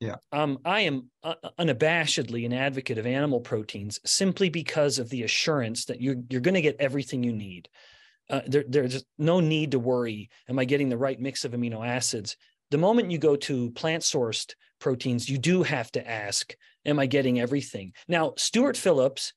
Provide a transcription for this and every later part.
Yeah. I am unabashedly an advocate of animal proteins simply because of the assurance that you're going to get everything you need. There's no need to worry, am I getting the right mix of amino acids? The moment you go to plant-sourced proteins, you do have to ask, am I getting everything? Now, Stuart Philips,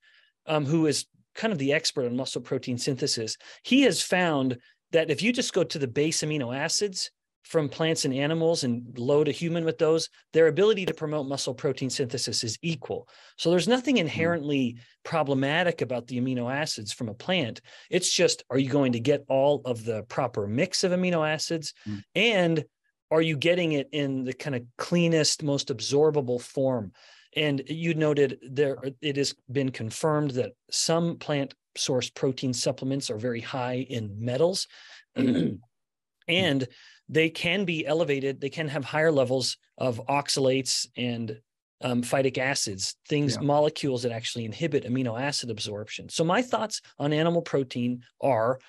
who is kind of the expert on muscle protein synthesis, he has found that if you just go to the base amino acids from plants and animals and load a human with those, their ability to promote muscle protein synthesis is equal. So there's nothing inherently problematic about the amino acids from a plant. It's just, are you going to get all of the proper mix of amino acids? And are you getting it in the kind of cleanest, most absorbable form? And you noted there, it has been confirmed that some plant-sourced protein supplements are very high in metals. And they can be elevated. They can have higher levels of oxalates and phytic acids, molecules that actually inhibit amino acid absorption. So my thoughts on animal protein are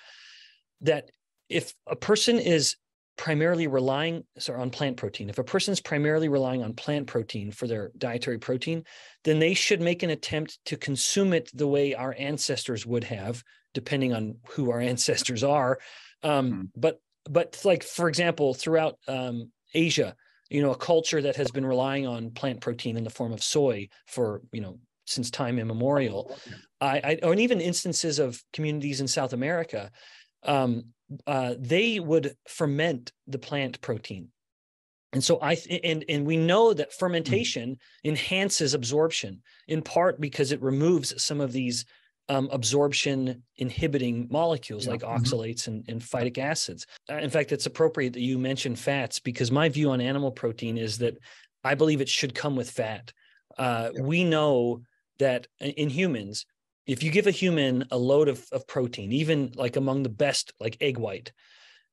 that if a person is primarily relying on plant protein, if a person is primarily relying on plant protein for their dietary protein, then they should make an attempt to consume it the way our ancestors would have, depending on who our ancestors are. But like, for example, throughout Asia, a culture that has been relying on plant protein in the form of soy for, since time immemorial, or even instances of communities in South America, they would ferment the plant protein. And so and we know that fermentation enhances absorption, in part because it removes some of these absorption inhibiting molecules like oxalates and phytic acids. In fact, it's appropriate that you mention fats, because my view on animal protein is that I believe it should come with fat. We know that in humans, if you give a human a load of protein, even like among the best, like egg white,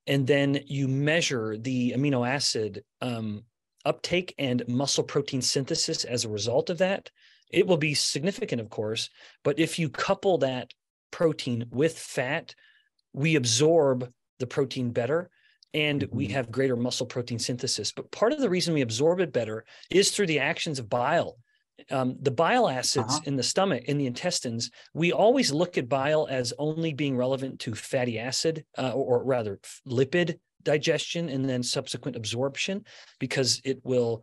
and then you measure the amino acid uptake and muscle protein synthesis as a result of that, it will be significant, of course. But if you couple that protein with fat, we absorb the protein better and we have greater muscle protein synthesis. But part of the reason we absorb it better is through the actions of bile. The bile acids in the stomach, in the intestines, we always look at bile as only being relevant to fatty acid, or rather lipid digestion and then subsequent absorption, because it will,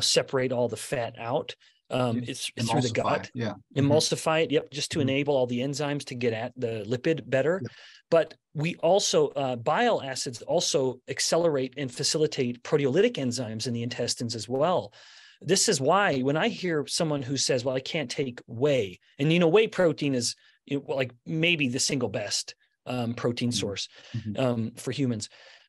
separate all the fat out. It's through the gut, emulsify it, just to enable all the enzymes to get at the lipid better. But we also, bile acids also accelerate and facilitate proteolytic enzymes in the intestines as well. This is why when I hear someone who says, well, I can't take whey, and whey protein is like maybe the single best protein source for humans.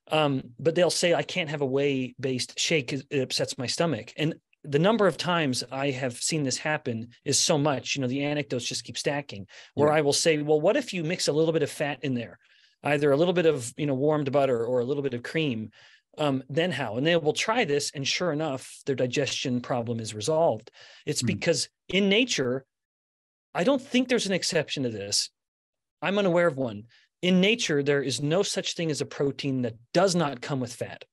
But they'll say, I can't have a whey-based shake, it upsets my stomach. And the number of times I have seen this happen is so much, the anecdotes just keep stacking, where I will say, well, what if you mix a little bit of fat in there, either a little bit of, warmed butter or a little bit of cream, then how? And they will try this, and sure enough, their digestion problem is resolved. It's because in nature, I don't think there's an exception to this. I'm unaware of one. In nature, there is no such thing as a protein that does not come with fat.